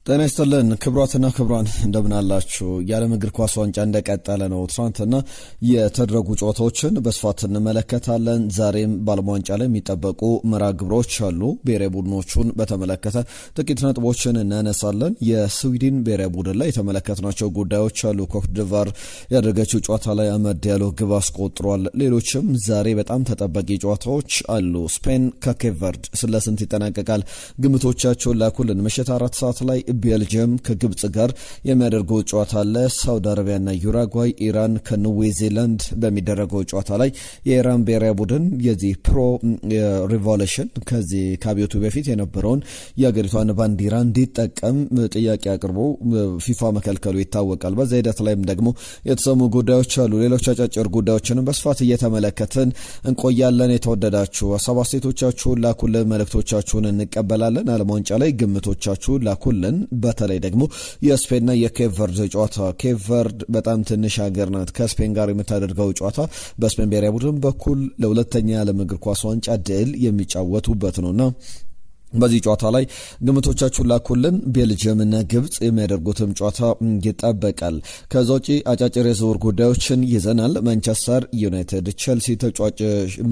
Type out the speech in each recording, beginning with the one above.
ጤና ይስጥልን ክብራትና ክብራን እንደምን አላችሁ? የዓለም እግር ኳስ ዋንጫ እንደቀጠለ ነው። ትናንትና የተደረጉ ጨዋታዎችን በስፋት እንመለከታለን። ዛሬም በዓለም ዋንጫ ላይ የሚጠበቁ መርሃ ግብሮች አሉ። ብሔራዊ ቡድኖቹን በተመለከተ ጥቂት ነጥቦችን እናነሳለን። የስዊድን ብሔራዊ ቡድን ላይ የተመለከትናቸው ጉዳዮች አሉ። ኮት ዲቯር ያደረገችው ጨዋታ ላይ አመድ ዲያሎ ግብ አስቆጥሯል። ሌሎችም ዛሬ በጣም ተጠባቂ ጨዋታዎች አሉ። ስፔን ከኬፕ ቨርድ ስለስንት ይጠናቀቃል? ግምቶቻቸውን ላኩልን። ምሽት 4 ሰዓት ላይ ቤልጅየም ከግብጽ ጋር የሚያደርገው ጨዋታ አለ። ሳውዲ አረቢያና ዩራጓይ፣ ኢራን ከኒውዚላንድ በሚደረገው ጨዋታ ላይ የኢራን ብሔራዊ ቡድን የዚህ ፕሮ ሪቮሉሽን ከዚህ ከአብዮቱ በፊት የነበረውን የሀገሪቷን ባንዲራ እንዲጠቀም ጥያቄ አቅርቦ ፊፋ መከልከሉ ይታወቃል። በዛ ሂደት ላይም ደግሞ የተሰሙ ጉዳዮች አሉ። ሌሎች አጫጭር ጉዳዮችንም በስፋት እየተመለከትን እንቆያለን። የተወደዳችሁ ሀሳብ አስተያየቶቻችሁን ላኩልን፣ መልእክቶቻችሁን እንቀበላለን። ዓለም ዋንጫ ላይ ግምቶቻችሁን ላኩልን። በተለይ ደግሞ የስፔንና የኬፕ ቨርድ ጨዋታ። ኬፕ ቨርድ በጣም ትንሽ ሀገር ናት። ከስፔን ጋር የምታደርገው ጨዋታ በስፔን ብሔራዊ ቡድን በኩል ለሁለተኛ የዓለም እግር ኳስ ዋንጫ ድል የሚጫወቱበት ነውና በዚህ ጨዋታ ላይ ግምቶቻችሁን ላኩልን። ቤልጅየምና ግብጽ የሚያደርጉትም ጨዋታ ይጠበቃል። ከዛ ውጪ አጫጭር የዝውውር ጉዳዮችን ይዘናል። ማንቸስተር ዩናይትድ ቼልሲ ተጫዋች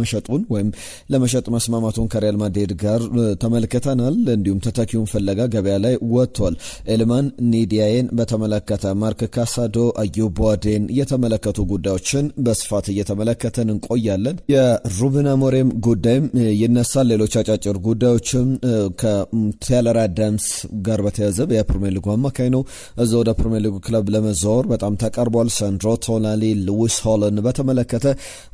መሸጡን ወይም ለመሸጥ መስማማቱን ከሪያል ማድሪድ ጋር ተመልክተናል። እንዲሁም ተተኪውን ፍለጋ ገበያ ላይ ወጥቷል። ኤልማን ኒዲያዬን በተመለከተ ማርክ ካሳዶ፣ አዩብ ቡዋዴን የተመለከቱ ጉዳዮችን በስፋት እየተመለከተን እንቆያለን። የሩበን አሞሪም ጉዳይም ይነሳል። ሌሎች አጫጭር ጉዳዮችም ከቴለር አዳምስ ጋር በተያዘ የፕሪሚየር ሊጉ አማካይ ነው። እዛ ወደ ፕሪሚየር ሊጉ ክለብ ለመዛወር በጣም ተቃርቧል። ሳንድሮ ቶናሊ፣ ሉዊስ ሆልን በተመለከተ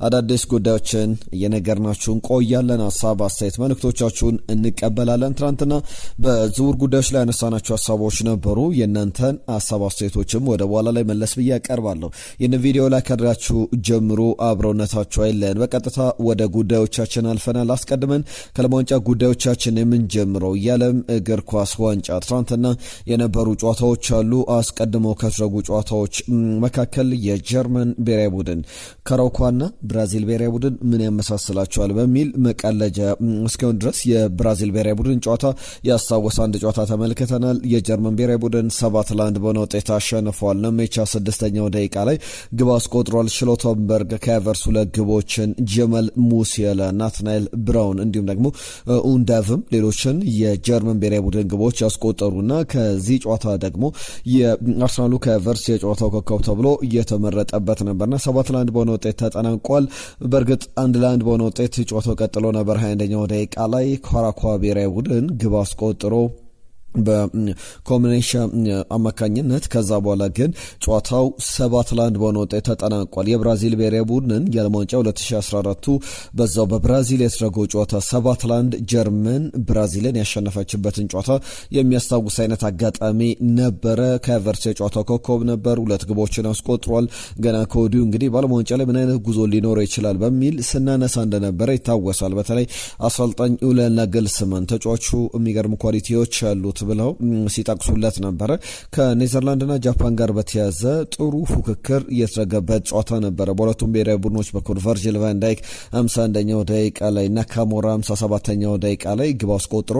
አዳዲስ ጉዳዮችን እየነገርናችሁ እንቆያለን። ሀሳብ አስተያየት መልእክቶቻችሁን እንቀበላለን። ትናንትና በዝውውር ጉዳዮች ላይ ያነሳናቸው ሀሳቦች ነበሩ። የእናንተን ሀሳብ አስተያየቶችም ወደ በኋላ ላይ መለስ ብዬ ያቀርባለሁ። ይህን ቪዲዮ ላይ ካድራችሁ ጀምሩ፣ አብረውነታችሁ አይለን። በቀጥታ ወደ ጉዳዮቻችን አልፈናል። አስቀድመን ከዓለም ዋንጫ ጉዳዮቻችን ጀምረው የዓለም እግር ኳስ ዋንጫ ትናንትና የነበሩ ጨዋታዎች አሉ። አስቀድመው ከተደረጉ ጨዋታዎች መካከል የጀርመን ብሔራዊ ቡድን ከሮኳና ብራዚል ብሔራዊ ቡድን ምን ያመሳስላቸዋል በሚል መቀለጃ እስካሁን ድረስ የብራዚል ብሔራዊ ቡድን ጨዋታ ያስታወሰ አንድ ጨዋታ ተመልክተናል። የጀርመን ብሔራዊ ቡድን 7-1 በሆነ ውጤት አሸንፏል። ነሜቻ 6ኛው ደቂቃ ላይ ግብ አስቆጥሯል። ሽሎተንበርግ ከቨርስ 2 ግቦችን፣ ጀመል ሙሲያላ፣ ናትናኤል ብራውን እንዲሁም ደግሞ ኡንዳቭም ሌሎችን የጀርመን ብሔራዊ ቡድን ግቦች ያስቆጠሩና ከዚህ ጨዋታ ደግሞ የአርሰናሉ ከቨርስ የጨዋታው ኮከብ ተብሎ እየተመረጠበት ነበርና 7-1 በሆነ ውጤት ተጠናቋል። በእርግጥ 1-1 በሆነ ውጤት ጨዋታው ቀጥሎ ነበር። 21ኛው ደቂቃ ላይ ኮራኳ ብሔራዊ ቡድን ግብ አስቆጥሮ በኮምቢኔሽን አማካኝነት ከዛ በኋላ ግን ጨዋታው 7-1 በሆነ ውጤት ተጠናቋል። የብራዚል ብሔራዊ ቡድንን የዓለም ዋንጫ 2014 በዛው በብራዚል የተደረገው ጨዋታ 7-1 ጀርመን ብራዚልን ያሸነፈችበትን ጨዋታ የሚያስታውስ አይነት አጋጣሚ ነበረ። ከቨርስ የጨዋታው ኮከብ ነበር፣ 2 ግቦችን አስቆጥሯል። ገና ከወዲሁ እንግዲህ በዓለም ዋንጫ ላይ ምን አይነት ጉዞ ሊኖረው ይችላል በሚል ስናነሳ እንደነበረ ይታወሳል። በተለይ አሰልጣኝ ኡለን ናግልስማን ተጫዋቹ የሚገርም ኳሊቲዎች ያሉት ብለው ሲጠቅሱለት ነበረ። ከኔዘርላንድና ጃፓን ጋር በተያዘ ጥሩ ፉክክር የተደረገበት ጨዋታ ነበረ በሁለቱም ብሔራዊ ቡድኖች በኩል። ቨርጂል ቫን ዳይክ 51ኛው ደቂቃ ላይ፣ ናካሞራ 57ኛው ደቂቃ ላይ ግብ አስቆጥሮ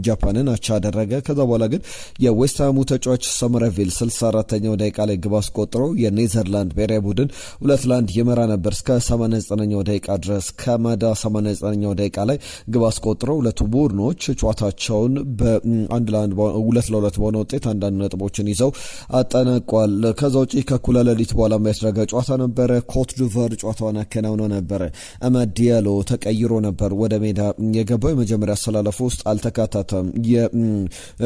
ጃፓንን አቻ አደረገ። ከዛ በኋላ ግን የዌስትሃሙ ተጫዋች ሰመረቪል 64ኛው ደቂቃ ላይ ግብ አስቆጥሮ የኔዘርላንድ ብሔራዊ ቡድን 2-1 ይመራ ነበር እስከ 89ኛው ደቂቃ ድረስ። ከማዳ 89ኛው ደቂቃ ላይ ግብ አስቆጥሮ ሁለቱ ቡድኖች ጨዋታቸውን በ2-2 በሆነ ውጤት አንዳንድ ነጥቦችን ይዘው አጠናቋል። ከዛ ውጪ ከእኩለ ሌሊት በኋላ የሚያስደረገ ጨዋታ ነበረ። ኮት ዲቯር ጨዋታውን አከናውኖ ነበረ። አመድ ዲያሎ ተቀይሮ ነበር ወደ ሜዳ የገባው። የመጀመሪያ አሰላለፉ ውስጥ አልተካተተም።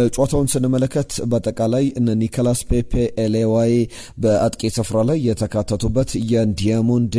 ጨዋታውን ስንመለከት በአጠቃላይ እነ ኒኮላስ ፔፔ፣ ኤሌዋይ በአጥቂ ስፍራ ላይ የተካተቱበት፣ የዲያሞንዴ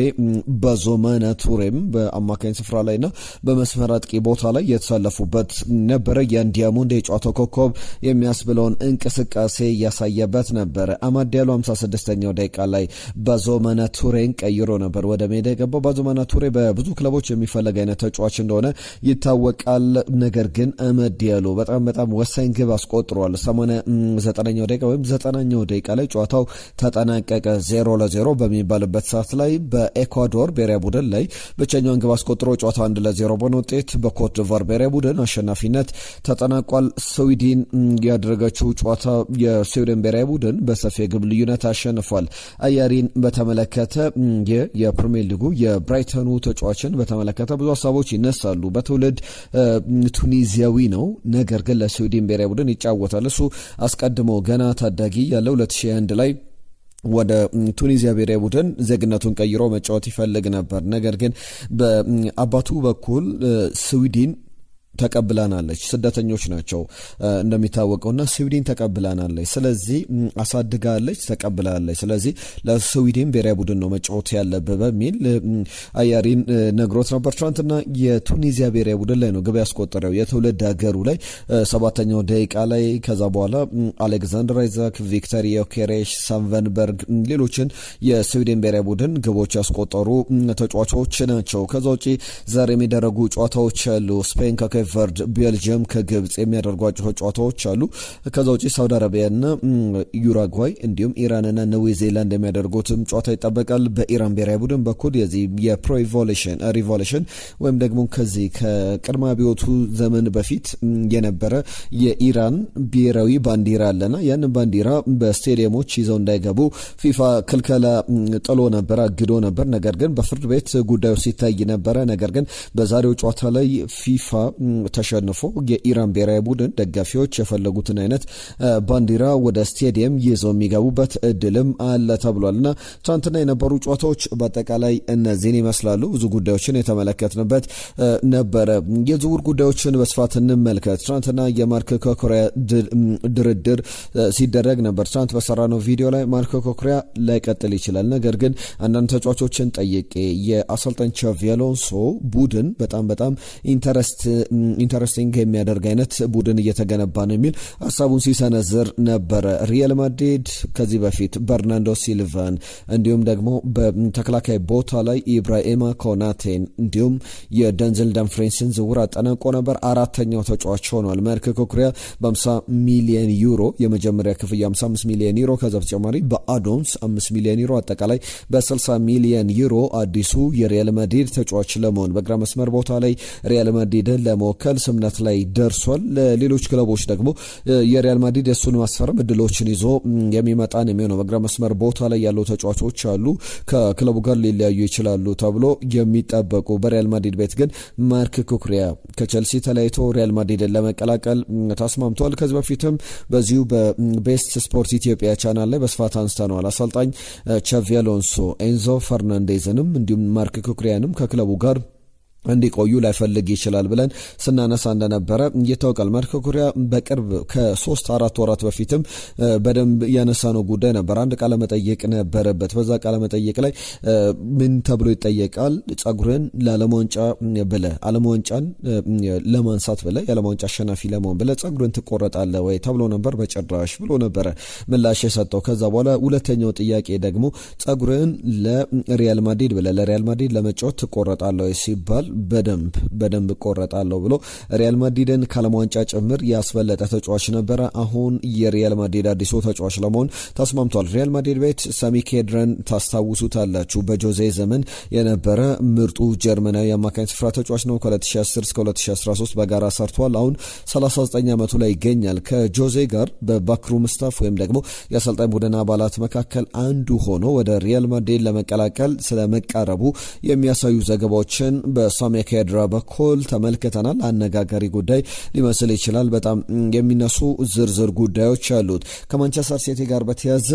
በዞማና ቱሬም በአማካኝ ስፍራ ላይና በመስመር አጥቂ ቦታ ላይ የተሳለፉበት ነበረ። የዲያሞንዴ የጨዋታው ኮከብ የሚያስብለውን እንቅስቃሴ ያሳየበት ነበረ። አመድ ዲያሎ 56ኛው ደቂቃ ላይ ባዞማና ቱሬን ቀይሮ ነበር ወደ ሜዳ የገባው። ባዞማና ቱሬ በብዙ ክለቦች የሚፈለግ አይነት ተጫዋች እንደሆነ ይታወቃል። ነገር ግን አመድ ዲያሎ በጣም ወሳኝ ግብ አስቆጥሯል። 89ኛው ደቂቃ ወይም 90ኛው ደቂቃ ላይ ጨዋታው ተጠናቀቀ። 0-0 በሚባልበት ሰዓት ላይ በኤኳዶር ብሔራዊ ቡድን ላይ ብቸኛውን ግብ አስቆጥሮ ጨዋታ 1-0 በሆነ ውጤት በኮት ዲቯር ብሔራዊ ቡድን አሸናፊነት ተጠናቋል። ስዊድን ያደረገችው ጨዋታ የስዊድን ብሔራዊ ቡድን በሰፊ የግብ ልዩነት አሸንፏል። አያሪን በተመለከተ የፕሪሚየር ሊጉ የብራይተኑ ተጫዋችን በተመለከተ ብዙ ሀሳቦች ይነሳሉ። በትውልድ ቱኒዚያዊ ነው፣ ነገር ግን ለስዊድን ብሔራዊ ቡድን ይጫወታል። እሱ አስቀድሞ ገና ታዳጊ ያለው 2001 ላይ ወደ ቱኒዚያ ብሔራዊ ቡድን ዜግነቱን ቀይሮ መጫወት ይፈልግ ነበር። ነገር ግን በአባቱ በኩል ስዊድን ተቀብላናለች፣ ስደተኞች ናቸው እንደሚታወቀውና ስዊድን ተቀብላናለች፣ ስለዚህ አሳድጋለች፣ ተቀብላለች፣ ስለዚህ ለስዊድን ብሔራዊ ቡድን ነው መጫወት ያለበት በሚል አያሪን ነግሮት ነበር። ትናንትና የቱኒዚያ ብሔራዊ ቡድን ላይ ነው ግብ ያስቆጠረው የትውልድ ሀገሩ ላይ 7ኛው ደቂቃ ላይ። ከዛ በኋላ አሌክዛንደር አይዛክ፣ ቪክተር ዮኬሬሽ፣ ሳንቨንበርግ ሌሎችን የስዊድን ብሔራዊ ቡድን ግቦች ያስቆጠሩ ተጫዋቾች ናቸው። ከዛ ውጪ ዛሬ የሚደረጉ ጨዋታዎች አሉ። ስፔን ቨርድ ቤልጅየም ከግብጽ የሚያደርጓቸው ጨዋታዎች አሉ። ከዛ ውጪ ሳውዲ አረቢያና ዩራጓይ እንዲሁም ኢራንና ኒውዚላንድ የሚያደርጉትም ጨዋታ ይጠበቃል። በኢራን ብሔራዊ ቡድን በኩል የዚህ የፕሮ ሪቮሉሽን ወይም ደግሞ ከዚህ ከቅድመ አብዮቱ ዘመን በፊት የነበረ የኢራን ብሔራዊ ባንዲራ አለና ያንን ባንዲራ በስቴዲየሞች ይዘው እንዳይገቡ ፊፋ ክልከላ ጥሎ ነበር፣ አግዶ ነበር። ነገር ግን በፍርድ ቤት ጉዳዩ ሲታይ ነበረ። ነገር ግን በዛሬው ጨዋታ ላይ ፊፋ ተሸንፎ የኢራን ብሔራዊ ቡድን ደጋፊዎች የፈለጉትን አይነት ባንዲራ ወደ ስቴዲየም ይዘው የሚገቡበት እድልም አለ ተብሏልና ትናንትና የነበሩ ጨዋታዎች በአጠቃላይ እነዚህን ይመስላሉ። ብዙ ጉዳዮችን የተመለከትንበት ነበረ። የዝውውር ጉዳዮችን በስፋት እንመልከት። ትናንትና የማርክ ኮኮሪያ ድርድር ሲደረግ ነበር። ትናንት በሰራነው ቪዲዮ ላይ ማርክ ኮኮሪያ ላይቀጥል ይችላል፣ ነገር ግን አንዳንድ ተጫዋቾችን ጠይቄ የአሰልጣኝ ቻቪ አሎንሶ ቡድን በጣም ኢንተረስቲንግ የሚያደርግ አይነት ቡድን እየተገነባ ነው የሚል ሀሳቡን ሲሰነዝር ነበረ። ሪያል ማድሪድ ከዚህ በፊት በርናንዶ ሲልቫን እንዲሁም ደግሞ በተከላካይ ቦታ ላይ ኢብራሂማ ኮናቴን እንዲሁም የደንዝል ዳምፍሬንስን ዝውውር አጠናቆ ነበር። 4ኛው ተጫዋች ሆኗል። ማርክ ኮኮሪያ በ50 ሚሊዮን ዩሮ የመጀመሪያ ክፍያ 55 ሚሊዮን ዩሮ፣ ከዛ በተጨማሪ በአዶንስ 5 ሚሊዮን ዩሮ፣ አጠቃላይ በ60 ሚሊዮን ዩሮ አዲሱ የሪያል ማድሪድ ተጫዋች ለመሆን በግራ መስመር ቦታ ላይ ሪያል ማድሪድን ለመወከል ስምነት ላይ ደርሷል። ለሌሎች ክለቦች ደግሞ የሪያል ማድሪድ የሱን ማስፈረም እድሎችን ይዞ የሚመጣን የሚሆነው በግራ መስመር ቦታ ላይ ያሉ ተጫዋቾች አሉ ከክለቡ ጋር ሊለያዩ ይችላሉ ተብሎ የሚጠበቁ። በሪያል ማድሪድ ቤት ግን ማርክ ኮኮሪያ ከቸልሲ ተለያይቶ ሪያል ማድሪድን ለመቀላቀል ተስማምቷል። ከዚህ በፊትም በዚሁ በቤስት ስፖርት ኢትዮጵያ ቻናል ላይ በስፋት አንስተነዋል። አሰልጣኝ ቻቪ አሎንሶ ኤንዞ ፈርናንዴዝንም እንዲሁም ማርክ ኮኮሪያንም ከክለቡ ጋር እንዲቆዩ ላይፈልግ ይችላል ብለን ስናነሳ እንደነበረ ይታወቃል። ማርክ ኮኮሪያ በቅርብ ከ3-4 ወራት በፊትም በደንብ ያነሳነው ጉዳይ ነበር። አንድ ቃለ መጠይቅ ነበረበት። በዛ ቃለ መጠይቅ ላይ ምን ተብሎ ይጠየቃል? ጸጉርን ለዓለም ዋንጫ ብለህ ዓለም ዋንጫን ለማንሳት ብለህ የዓለም ዋንጫ አሸናፊ ለመሆን ብለህ ጸጉርን ትቆረጣለህ ወይ ተብሎ ነበር። በጭራሽ ብሎ ነበረ ምላሽ የሰጠው። ከዛ በኋላ ሁለተኛው ጥያቄ ደግሞ ጸጉርን ለሪያል ማድሪድ ብለህ ለሪያል ማድሪድ ለመጫወት ትቆረጣለህ ወይ ሲባል በደንብ ቆረጣለሁ ብሎ ሪያል ማድሪድን ከዓለም ዋንጫ ጭምር ያስበለጠ ተጫዋች ነበረ። አሁን የሪያል ማድሪድ አዲሱ ተጫዋች ለመሆን ተስማምቷል። ሪያል ማድሪድ ቤት ሳሚ ኬድረን ታስታውሱታላችሁ። በጆዜ ዘመን የነበረ ምርጡ ጀርመናዊ አማካኝ ስፍራ ተጫዋች ነው። ከ2010 እስከ 2013 በጋራ ሰርቷል። አሁን 39 ዓመቱ ላይ ይገኛል። ከጆዜ ጋር በባክሩም ስታፍ ወይም ደግሞ የአሰልጣኝ ቡድን አባላት መካከል አንዱ ሆኖ ወደ ሪያል ማድሪድ ለመቀላቀል ስለመቃረቡ የሚያሳዩ ዘገባዎችን በሳሚ ኬድራ በኩል ተመልክተናል። አነጋጋሪ ጉዳይ ሊመስል ይችላል። በጣም የሚነሱ ዝርዝር ጉዳዮች አሉት። ከማንቸስተር ሲቲ ጋር በተያዘ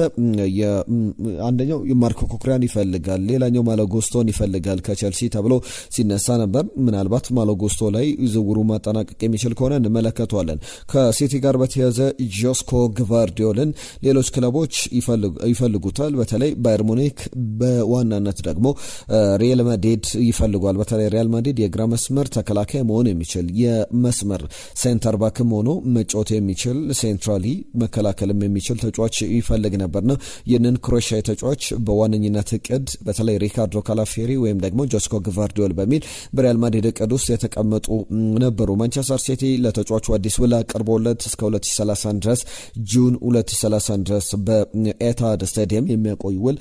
አንደኛው ማርክ ኮኮሪያን ይፈልጋል፣ ሌላኛው ማሎጉስቶን ይፈልጋል ከቸልሲ ተብሎ ሲነሳ ነበር። ምናልባት ማሎጉስቶ ላይ ዝውውሩ ማጠናቀቅ የሚችል ከሆነ እንመለከተዋለን። ከሲቲ ጋር በተያዘ ጆስኮ ግቫርዲዮልን ሌሎች ክለቦች ይፈልጉታል። በተለይ ባየር ሙኒክ፣ በዋናነት ደግሞ ሪያል ማድሪድ ይፈልጓል። በተለይ ሪያል ማድሪድ የግራ መስመር ተከላካይ መሆን የሚችል የመስመር ሴንተር ባክም ሆኖ መጫወት የሚችል ሴንትራሊ መከላከልም የሚችል ተጫዋች ይፈልግ ነበርና ይህንን ክሮኤሺያዊ ተጫዋች በዋነኝነት እቅድ በተለይ ሪካርዶ ካላፊዮሪ ወይም ደግሞ ጆስኮ ግቫርዲዮል በሚል በሪያል ማድሪድ እቅድ ውስጥ የተቀመጡ ነበሩ። ማንቸስተር ሲቲ ለተጫዋቹ አዲስ ውል አቅርቦለት እስከ 2030 ድረስ ጁን 2030 ድረስ በኤታድ ስታዲየም የሚያቆይ ውል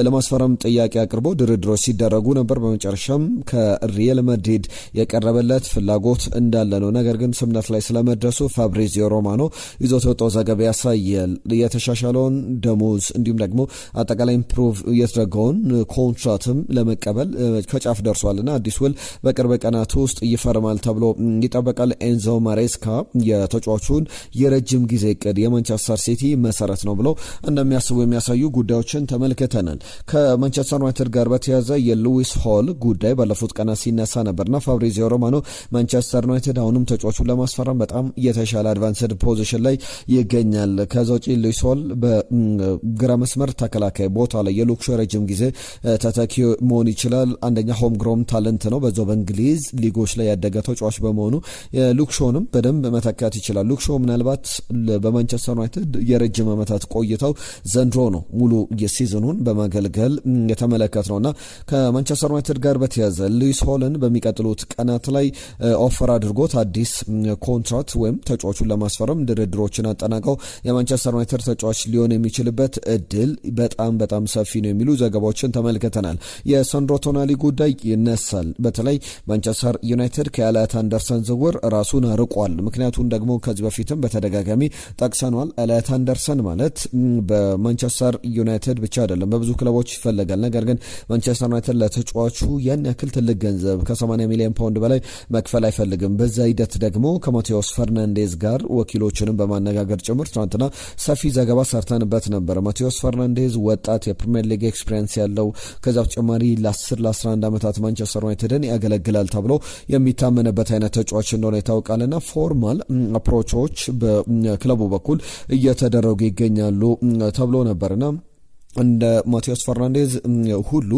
ለማስፈረም ጥያቄ አቅርቦ ድርድሮች ሲደረጉ ነበር። በመጨረሻም ከሪያል ማድሪድ የቀረበለት ፍላጎት እንዳለ ነው። ነገር ግን ስምነት ላይ ስለመድረሱ ፋብሪዚዮ ሮማኖ ይዞት የወጣው ዘገባ ያሳያል። የተሻሻለውን ደሞዝ እንዲሁም ደግሞ አጠቃላይ ኢምፕሩቭ የተደረገውን ኮንትራትም ለመቀበል ከጫፍ ደርሷልና አዲስ ውል በቅርብ ቀናት ውስጥ ይፈርማል ተብሎ ይጠበቃል። ኤንዞ ማሬስካ የተጫዋቹን የረጅም ጊዜ እቅድ የማንቸስተር ሲቲ መሰረት ነው ብለው እንደሚያስቡ የሚያሳዩ ጉዳዮችን ተመልክተናል። ከማንቸስተር ዩናይትድ ጋር በተያያዘ የሉዊስ ሆል ጉዳይ ባለፉት ቀናት ሲነሳ ነበርና ፋብሪዚዮ ሮማኖ ማንቸስተር ዩናይትድ አሁንም ተጫዋቹን ለማስፈረም በጣም የተሻለ አድቫንስድ ፖዚሽን ላይ ይገኛል። ከዛ ውጪ ሉዊስ ሆል በግራ መስመር ተከላካይ ቦታ ላይ የሉክሾ ረጅም ጊዜ ተተኪ መሆን ይችላል። አንደኛ ሆም ግሮም ታለንት ነው። በዛው በእንግሊዝ ሊጎች ላይ ያደገ ተጫዋች በመሆኑ ሉክሾንም በደንብ መተካት ይችላል። ሉክሾ ምናልባት በማንቸስተር ዩናይትድ የረጅም ዓመታት ቆይተው ዘንድሮ ነው ሙሉ የሲዝኑን በማገልገል የተመለከት ነውና ከማንቸስተር ዩናይትድ ጋር በተያዘ ሉዊስ ሆልን በሚቀጥሉት ቀናት ላይ ኦፈር አድርጎት አዲስ ኮንትራት ወይም ተጫዋቹን ለማስፈረም ድርድሮችን አጠናቀው የማንቸስተር ዩናይትድ ተጫዋች ሊሆን የሚችልበት እድል በጣም ሰፊ ነው የሚሉ ዘገባዎችን ተመልክተናል። የሳንድሮ ቶናሊ ጉዳይ ይነሳል። በተለይ ማንቸስተር ዩናይትድ ከኤልያት አንደርሰን ዝውውር ራሱን አርቋል። ምክንያቱም ደግሞ ከዚህ በፊትም በተደጋጋሚ ጠቅሰኗል። ኤልያት አንደርሰን ማለት በማንቸስተር ዩናይትድ ብቻ አይደለም በብዙ ክለቦች ይፈለጋል። ነገር ግን ማንቸስተር ዩናይትድ ለተጫዋቹ ያን ያክል ትልቅ ገንዘብ ከ80 ሚሊዮን ፓውንድ በላይ መክፈል አይፈልግም። በዛ ሂደት ደግሞ ከማቴዎስ ፈርናንዴዝ ጋር ወኪሎችንም በማነጋገር ጭምር ትናንትና ሰፊ ዘገባ ሰርተንበት ነበር። ማቴዎስ ፈርናንዴዝ ወጣት የፕሪሚየር ሊግ ኤክስፒሪየንስ ያለው ከዛ በተጨማሪ ለ10-11 ዓመታት ማንቸስተር ዩናይትድን ያገለግላል ተብሎ የሚታመንበት አይነት ተጫዋች እንደሆነ ይታወቃልና ፎርማል አፕሮቾች በክለቡ በኩል እየተደረጉ ይገኛሉ ተብሎ ነበርና እንደ ማቴዎስ ፈርናንዴዝ ሁሉ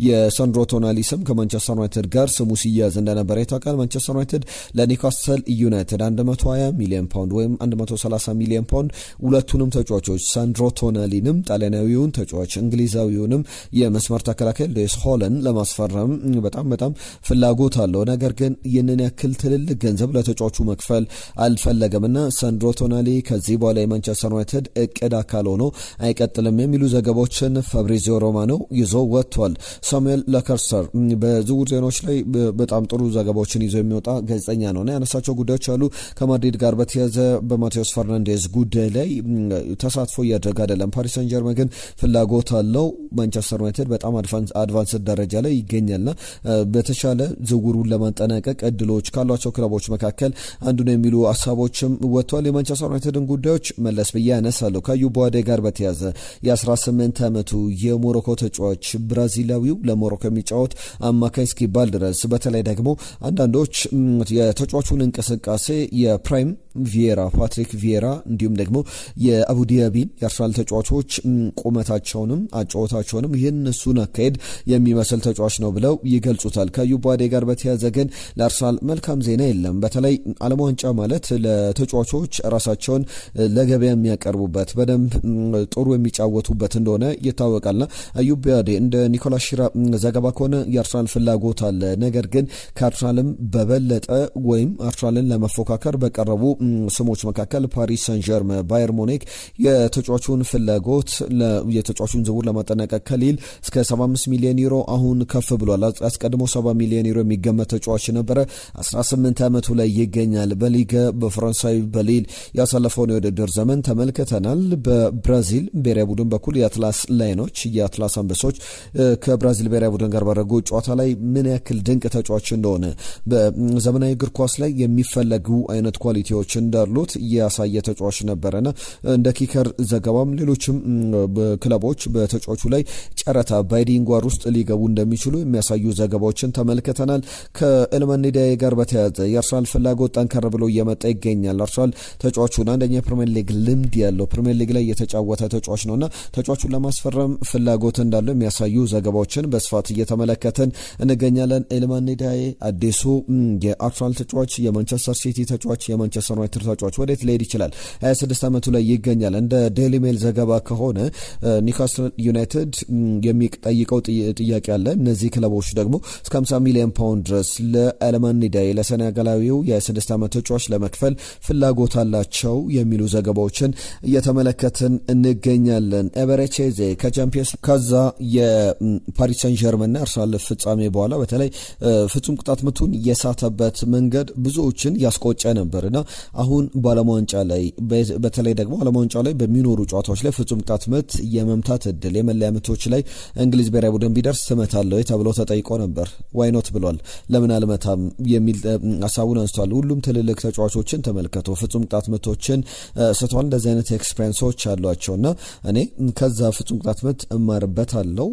የሳንድሮ ቶናሊ ስም ከማንቸስተር ዩናይትድ ጋር ስሙ ሲያዝ እንደነበረ ይታወቃል። ማንቸስተር ዩናይትድ ለኒውካስል ዩናይትድ 120 ሚሊዮን ፓውንድ ወይም 130 ሚሊዮን ፓውንድ ሁለቱንም ተጫዋቾች ሳንድሮ ቶናሊንም ጣሊያናዊውን ተጫዋች እንግሊዛዊውንም የመስመር ተከላካይ ሉዊስ ሆልን ለማስፈረም በጣም ፍላጎት አለው። ነገር ግን ይህንን ያክል ትልልቅ ገንዘብ ለተጫዋቹ መክፈል አልፈለገምና ሳንድሮ ቶናሊ ከዚህ በኋላ የማንቸስተር ዩናይትድ እቅድ አካል ሆኖ አይቀጥልም የሚሉ ዘገባዎች ፋብሪዚዮ ሮማኖ ይዞ ወጥቷል። ሳሙኤል ላከርስተር በዝውውር ዜናዎች ላይ በጣም ጥሩ ዘገባዎችን ይዞ የሚወጣ ጋዜጠኛ ነውና ያነሳቸው ጉዳዮች አሉ። ከማድሪድ ጋር በተያያዘ በማቴዎስ ፈርናንዴዝ ጉዳይ ላይ ተሳትፎ እያደረገ አይደለም። ፓሪስ ሰን ጀርመን ግን ፍላጎት አለው። ማንቸስተር ዩናይትድ በጣም አድቫንስድ ደረጃ ላይ ይገኛልና በተሻለ ዝውውሩን ለማጠናቀቅ እድሎች ካሏቸው ክለቦች መካከል አንዱ ነው የሚሉ ሀሳቦችም ወጥቷል። የማንቸስተር ዩናይትድን ጉዳዮች መለስ ብዬ ያነሳለሁ። ከአዩብ ቡዋዴ ጋር በተያያዘ የ18 ዓመቱ የሞሮኮ ተጫዋች ብራዚላዊው ለሞሮኮ የሚጫወት አማካይ እስኪባል ድረስ በተለይ ደግሞ አንዳንዶች የተጫዋቹን እንቅስቃሴ የፕራይም ቪዬራ ፓትሪክ ቪዬራ እንዲሁም ደግሞ የአቡዲያቢ የአርሰናል ተጫዋቾች ቁመታቸውንም አጫወታቸውንም ይህን እሱን አካሄድ የሚመስል ተጫዋች ነው ብለው ይገልጹታል። ከአዩብ ቡዋዴ ጋር በተያያዘ ግን ለአርሰናል መልካም ዜና የለም። በተለይ ዓለም ዋንጫ ማለት ለተጫዋቾች ራሳቸውን ለገበያ የሚያቀርቡበት በደንብ ጥሩ የሚጫወቱበት እንደሆነ ይታወቃልና አዩብ ቡዋዴ እንደ ኒኮላስ ሺራ ዘገባ ከሆነ የአርሰናል ፍላጎት አለ። ነገር ግን ከአርሰናልም በበለጠ ወይም አርሰናልን ለመፎካከር በቀረቡ ስሞች መካከል ፓሪስ ሰን ጀርመን፣ ባየር ሙኒክ የተጫዋቹን ፍላጎት የተጫዋቹን ዝውውር ለማጠናቀቅ ከሊል እስከ 75 ሚሊዮን ዩሮ አሁን ከፍ ብሏል። አስቀድሞ 70 ሚሊዮን ዩሮ የሚገመት ተጫዋች ነበረ። 18 ዓመቱ ላይ ይገኛል። በሊገ በፈረንሳይ በሊል ያሳለፈውን የውድድር ዘመን ተመልክተናል። በብራዚል ብሔራዊ ቡድን በኩል የአትላስ ላይኖች የአትላስ አንበሶች ከብራዚል ብሔራዊ ቡድን ጋር ባደረጉ ጨዋታ ላይ ምን ያክል ድንቅ ተጫዋች እንደሆነ በዘመናዊ እግር ኳስ ላይ የሚፈለጉ አይነት ኳሊቲዎች እንዳሉት ያሳየ ተጫዋች ነበረና እንደ ኪከር ዘገባም ሌሎችም ክለቦች በተጫዋቹ ላይ ጨረታ ባይዲንጓር ውስጥ ሊገቡ እንደሚችሉ የሚያሳዩ ዘገባዎችን ተመልክተናል። ከኤልማኒዳዬ ጋር በተያያዘ የአርሰናል ፍላጎት ጠንከር ብሎ እየመጣ ይገኛል። አርሰናል ተጫዋቹን አንደኛ ፕሪሚየር ሊግ ልምድ ያለው ፕሪሚየር ሊግ ላይ የተጫወተ ተጫዋች ነውና ተጫዋቹን ለማስፈረም ፍላጎት እንዳለው የሚያሳዩ ዘገባዎችን በስፋት እየተመለከትን እንገኛለን። ኤልማኒዳዬ አዲሱ የአርሰናል ተጫዋች፣ የማንቸስተር ሲቲ ተጫዋች፣ የማንቸስተር ዩናይትድ ተጫዋች ወዴት ሊሄድ ይችላል? 26 ዓመቱ ላይ ይገኛል። እንደ ዴይሊ ሜል ዘገባ ከሆነ ኒውካስል ዩናይትድ የሚጠይቀው ጥያቄ አለ። እነዚህ ክለቦች ደግሞ እስከ 50 ሚሊዮን ፓውንድ ድረስ ለኤልማኒዳዬ ለሴኔጋላዊው የ26 ዓመት ተጫዋች ለመክፈል ፍላጎት አላቸው የሚሉ ዘገባዎችን እየተመለከትን እንገኛለን። ኤበሬቼ ኤዜ ከቻምፒየንስ ከዛ የፓሪስ ሰን ዠርመንና አርሰናል ፍጻሜ በኋላ በተለይ ፍጹም ቅጣት ምቱን የሳተበት መንገድ ብዙዎችን ያስቆጨ ነበርና አሁን በዓለም ዋንጫ ላይ በተለይ ደግሞ ዓለም ዋንጫ ላይ በሚኖሩ ጨዋታዎች ላይ ፍጹም ቅጣት ምት የመምታት እድል የመለያ ምቶች ላይ እንግሊዝ ብሔራዊ ቡድን ቢደርስ ትመታለህ ተብሎ ተጠይቆ ነበር። ዋይኖት ብሏል። ለምን አልመታም የሚል ሀሳቡን አንስቷል። ሁሉም ትልልቅ ተጫዋቾችን ተመልከቱ ፍጹም ቅጣት ምቶችን ስተዋል። እንደዚህ አይነት ኤክስፔሪንሶች አሏቸውና እኔ ከዛ ፍጹም ቅጣት ምት እማርበታለሁ።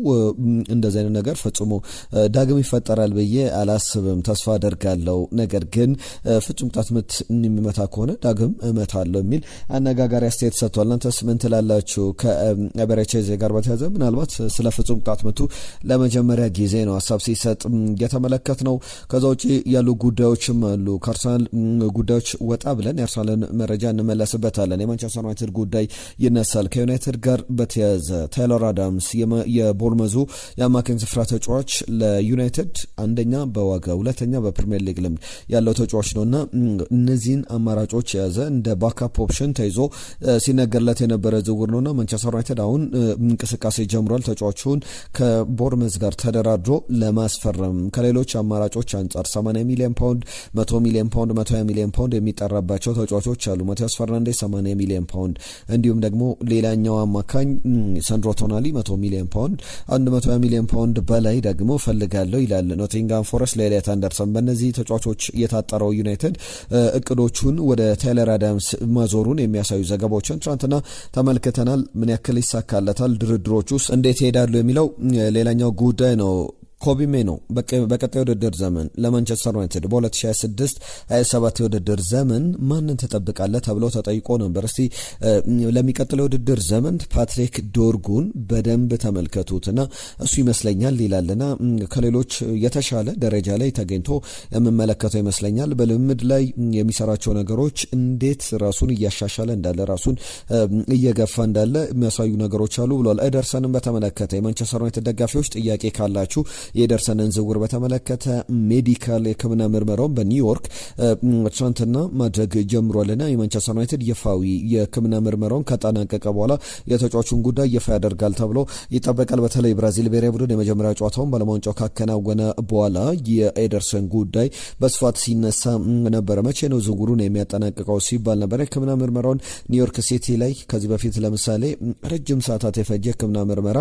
እንደዚህ አይነት ነገር ፈጽሞ ዳግም ይፈጠራል ብዬ አላስብም፣ ተስፋ አደርጋለሁ። ነገር ግን ፍጹም ቅጣት ምት የሚመታ ከሆነ ዳግም እመታለሁ የሚል አነጋጋሪ አስተያየት ሰጥቷል። እናንተስ ምን ትላላችሁ? ከኤቤሬቺዜ ጋር በተያዘ ምናልባት ስለ ፍጹም ቅጣት ምቱ ለመጀመሪያ ጊዜ ነው ሀሳብ ሲሰጥ የተመለከት ነው። ከዛ ውጪ ያሉ ጉዳዮችም አሉ። ከአርሰናል ጉዳዮች ወጣ ብለን የአርሰናልን መረጃ እንመለስበታለን። የማንቸስተር ዩናይትድ ጉዳይ ይነሳል። ከዩናይትድ ጋር በተያዘ ታይለር አዳምስ የቦርመዙ የአማካኝ ስፍራ ተጫዋች ለዩናይትድ አንደኛ በዋጋ ሁለተኛ በፕሪሚየር ሊግ ልምድ ያለው ተጫዋች ነውና እነዚህን አማራጮች የያዘ እንደ ባካፕ ኦፕሽን ተይዞ ሲነገርለት የነበረ ዝውውር ነውና ማንቸስተር ዩናይትድ አሁን እንቅስቃሴ ጀምሯል። ተጫዋቹን ከቦርመዝ ጋር ተደራድሮ ለማስፈረም ከሌሎች አማራጮች አንጻር 80 ሚሊዮን ፓውንድ፣ 100 ሚሊዮን ፓውንድ፣ 120 ሚሊዮን ፓውንድ የሚጠራባቸው ተጫዋቾች አሉ። ማቲያስ ፈርናንዴስ 80 ሚሊዮን ፓውንድ፣ እንዲሁም ደግሞ ሌላኛው አማካኝ ሰንድሮ ቶናሊ 100 ሚሊዮን ፓውንድ፣ 120 ሚሊዮን ፓውንድ በላይ ደግሞ ፈልጋለሁ ይላል ኖቲንጋም ፎረስት ለኤሊዮት አንደርሰን። በእነዚህ ተጫዋቾች የታጠረው ዩናይትድ እቅዶቹን ወደ ታይለር አዳምስ ማዞሩን የሚያሳዩ ዘገባዎችን ትናንትና ተመልክተናል። ምን ያክል ይሳካለታል፣ ድርድሮች ውስጥ እንዴት ይሄዳሉ የሚለው ሌላኛው ጉዳይ ነው። ኮቢ ሜኖ በቀጣይ ውድድር ዘመን ለማንቸስተር ዩናይትድ በ2026/27 የውድድር ዘመን ማንን ትጠብቃለህ ተብሎ ተጠይቆ ነበር። እስቲ ለሚቀጥለው የውድድር ዘመን ፓትሪክ ዶርጉን በደንብ ተመልከቱትና እሱ ይመስለኛል ይላልና ከሌሎች የተሻለ ደረጃ ላይ ተገኝቶ የምመለከተው ይመስለኛል። በልምድ ላይ የሚሰራቸው ነገሮች እንዴት ራሱን እያሻሻለ እንዳለ ራሱን እየገፋ እንዳለ የሚያሳዩ ነገሮች አሉ ብሏል። ኤደርሰንን በተመለከተ የማንቸስተር ዩናይትድ ደጋፊዎች ጥያቄ ካላችሁ የኤደርሰንን ዝውውር በተመለከተ ሜዲካል የሕክምና ምርመራውን በኒውዮርክ ትናንትና ማድረግ ጀምሯልና የማንቸስተር ዩናይትድ ይፋዊ የሕክምና ምርመራውን ካጠናቀቀ በኋላ የተጫዋቹን ጉዳይ ይፋ ያደርጋል ተብሎ ይጠበቃል። በተለይ ብራዚል ብሔራዊ ቡድን የመጀመሪያ ጨዋታውን ባለዓለም ዋንጫው ካከናወነ በኋላ የኤደርሰን ጉዳይ በስፋት ሲነሳ ነበረ። መቼ ነው ዝውውሩን የሚያጠናቅቀው ሲባል ነበር። የሕክምና ምርመራውን ኒውዮርክ ሲቲ ላይ ከዚህ በፊት ለምሳሌ ረጅም ሰዓታት የፈጀ ሕክምና ምርመራ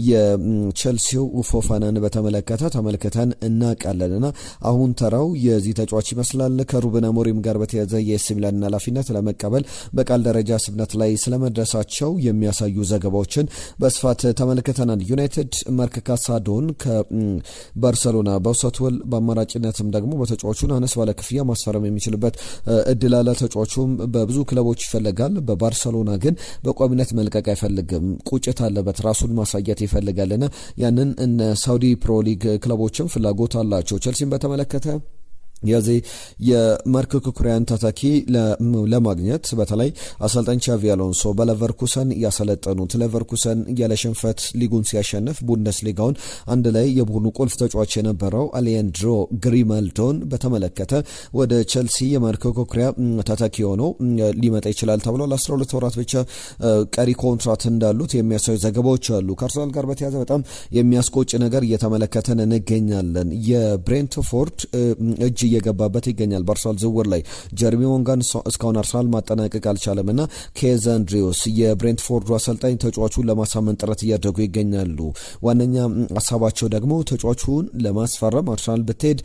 የቼልሲው ፎፋናን በተመለከተ ተመልክተን እናውቃለንና አሁን ተራው የዚህ ተጫዋች ይመስላል። ከሩበን አሞሪም ጋር በተያያዘ የኤሲ ሚላንን ኃላፊነት ለመቀበል በቃል ደረጃ ስምምነት ላይ ስለመድረሳቸው የሚያሳዩ ዘገባዎችን በስፋት ተመልክተናል። ዩናይትድ ማርክ ካሳዶን ከባርሰሎና በውሰት ውል በአማራጭነትም ደግሞ በተጫዋቹን አነስ ባለ ክፍያ ማስፈረም የሚችልበት እድል አለ። ተጫዋቹም በብዙ ክለቦች ይፈለጋል። በባርሰሎና ግን በቋሚነት መልቀቅ አይፈልግም። ቁጭት አለበት፣ ራሱን ማሳየት ይፈልጋልና ያንን እነ ሳውዲ ፕሮ ሊግ ክለቦችም ፍላጎት አላቸው። ቸልሲን በተመለከተ የዚህ የማርክ ኩኩሪያን ተተኪ ለማግኘት በተለይ አሰልጣኝ ቻቪ አሎንሶ በሌቨርኩሰን ያሰለጠኑት ሌቨርኩሰን ያለ ሽንፈት ሊጉን ሲያሸንፍ ቡንደስሊጋውን አንድ ላይ የቡድኑ ቁልፍ ተጫዋች የነበረው አሌያንድሮ ግሪማልዶን በተመለከተ ወደ ቸልሲ የማርክ ኩኩሪያ ተተኪ ሆነው ሊመጣ ይችላል ተብሎ ለ12 ወራት ብቻ ቀሪ ኮንትራት እንዳሉት የሚያሳዩ ዘገባዎች አሉ። ከአርሰናል ጋር በተያያዘ በጣም የሚያስቆጭ ነገር እየተመለከተን እንገኛለን። የብሬንትፎርድ እጅ እየገባበት ይገኛል። በአርሰናል ዝውውር ላይ ጀርሚ ሞንጋን እስካሁን አርሰናል ማጠናቀቅ አልቻለምና ኬዝ አንድሪውስ የብሬንትፎርዱ አሰልጣኝ ተጫዋቹን ለማሳመን ጥረት እያደረጉ ይገኛሉ። ዋነኛ ሀሳባቸው ደግሞ ተጫዋቹን ለማስፈረም አርሰናል ብትሄድ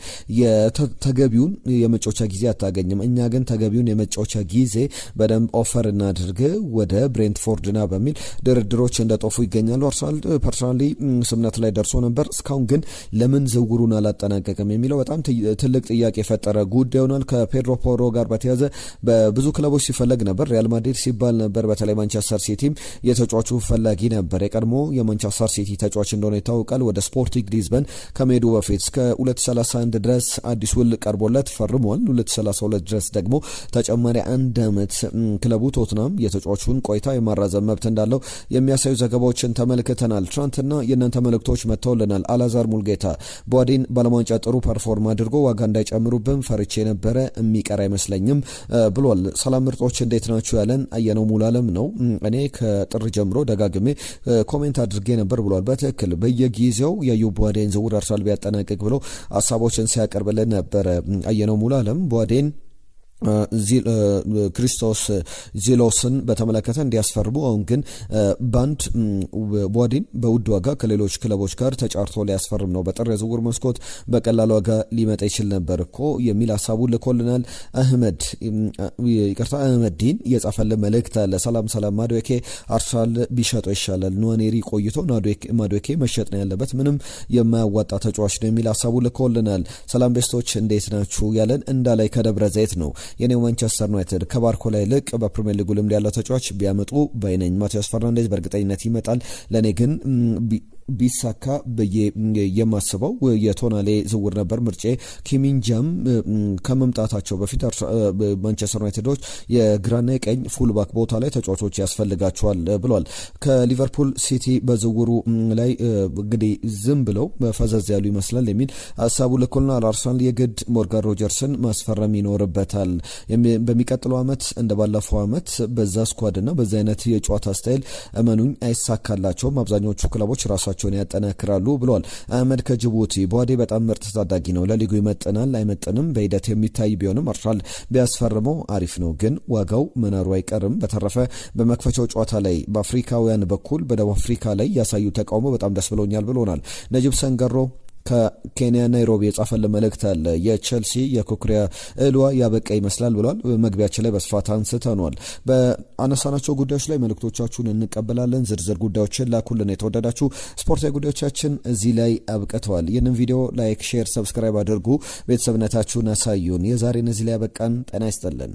ተገቢውን የመጫወቻ ጊዜ አታገኝም፣ እኛ ግን ተገቢውን የመጫወቻ ጊዜ በደንብ ኦፈር እናድርግ ወደ ብሬንትፎርድና በሚል ድርድሮች እንደጦፉ ይገኛሉ። አርሰናል ፐርሰናሊ ስምምነት ላይ ደርሶ ነበር። እስካሁን ግን ለምን ዝውውሩን አላጠናቀቅም የሚለው በጣም ትልቅ ጥያቄ የፈጠረ ጉዳይ ሆኗል። ከፔድሮ ፖሮ ጋር በተያዘ በብዙ ክለቦች ሲፈለግ ነበር። ሪያል ማድሪድ ሲባል ነበር። በተለይ ማንቸስተር ሲቲም የተጫዋቹ ፈላጊ ነበር። የቀድሞ የማንቸስተር ሲቲ ተጫዋች እንደሆነ ይታወቃል። ወደ ስፖርቲንግ ሊዝበን ከመሄዱ በፊት እስከ 2031 ድረስ አዲስ ውል ቀርቦለት ፈርሟል። 2032 ድረስ ደግሞ ተጨማሪ አንድ ዓመት ክለቡ ቶትናም የተጫዋቹን ቆይታ የማራዘም መብት እንዳለው የሚያሳዩ ዘገባዎችን ተመልክተናል። ትናንትና የእናንተ መልእክቶች መጥተውልናል። አላዛር ሙልጌታ በዋዲን ባለማንጫ ጥሩ ፐርፎርም አድርጎ ዋጋ እንዳይጨምር እንዳይጨምሩብን ፈርቼ ነበረ የሚቀር አይመስለኝም ብሏል። ሰላም ምርጦች እንዴት ናችሁ ያለን አየነው ሙሉዓለም ነው። እኔ ከጥር ጀምሮ ደጋግሜ ኮሜንት አድርጌ ነበር ብሏል። በትክክል በየጊዜው የአዩብ ቡአዴን ዝውውር አርሰናል ቢያጠናቅቅ ብሎ ሀሳቦችን ሲያቀርብልን ነበረ አየነው ሙሉዓለም ቡአዴን ክሪስቶስ ዚሎስን በተመለከተ እንዲያስፈርሙ አሁን ግን ባንድ ቡአዴን በውድ ዋጋ ከሌሎች ክለቦች ጋር ተጫርቶ ሊያስፈርም ነው። በጥር የዝውውር መስኮት በቀላል ዋጋ ሊመጣ ይችል ነበር እኮ የሚል ሀሳቡን ልኮልናል። አህመዲን የጻፈልን መልእክት አለ። ሰላም ማዶኬ አርሰናል ቢሸጠው ይሻላል። ኑዋኔሪ ቆይቶ ማዶኬ መሸጥ ነው ያለበት፣ ምንም የማያዋጣ ተጫዋች ነው የሚል ሀሳቡን ልኮልናል። ሰላም ቤስቶች እንዴት ናችሁ ያለን እንዳላይ ከደብረ ዘይት ነው። የኔው ማንቸስተር ዩናይትድ ከባርኮላ ይልቅ በፕሪሚየር ሊጉ ልምድ ያለው ተጫዋች ቢያመጡ ባይነኝ። ማቲያስ ፈርናንዴዝ በእርግጠኝነት ይመጣል። ለኔ ግን ቢሳካ የማስበው የቶናሌ ዝውውር ነበር ምርጬ። ኪሚንጃም ከመምጣታቸው በፊት ማንቸስተር ዩናይትዶች የግራና የቀኝ ፉልባክ ቦታ ላይ ተጫዋቾች ያስፈልጋቸዋል ብሏል። ከሊቨርፑል ሲቲ በዝውውሩ ላይ እንግዲህ ዝም ብለው ፈዘዝ ያሉ ይመስላል የሚል ሀሳቡ ልኮልና አርሰናል የግድ ሞርጋን ሮጀርስን ማስፈረም ይኖርበታል። በሚቀጥለው ዓመት እንደ ባለፈው ዓመት በዛ ስኳድና በዛ አይነት የጨዋታ ስታይል እመኑኝ አይሳካላቸውም። አብዛኞቹ ክለቦች ራሳቸውን ያጠናክራሉ ብሏል። አህመድ ከጅቡቲ ቡአዴ በጣም ምርጥ ታዳጊ ነው። ለሊጉ ይመጥናል አይመጥንም በሂደት የሚታይ ቢሆንም አርሰናል ቢያስፈርመው አሪፍ ነው፣ ግን ዋጋው መናሩ አይቀርም። በተረፈ በመክፈቻው ጨዋታ ላይ በአፍሪካውያን በኩል በደቡብ አፍሪካ ላይ ያሳዩ ተቃውሞ በጣም ደስ ብሎኛል ብሎናል። ነጅብ ሰንገሮ ከኬንያ ናይሮቢ የጻፈልን መልእክት አለ። የቼልሲ የኩኩሪያ እልዋ ያበቃ ይመስላል ብሏል። መግቢያችን ላይ በስፋት አንስተኗል። በአነሳናቸው ጉዳዮች ላይ መልእክቶቻችሁን እንቀበላለን። ዝርዝር ጉዳዮችን ላኩልን። የተወደዳችሁ ስፖርታዊ ጉዳዮቻችን እዚህ ላይ አብቅተዋል። ይህንን ቪዲዮ ላይክ፣ ሼር፣ ሰብስክራይብ አድርጉ። ቤተሰብነታችሁን አሳዩን። የዛሬን እዚህ ላይ ያበቃን። ጤና ይስጥልን።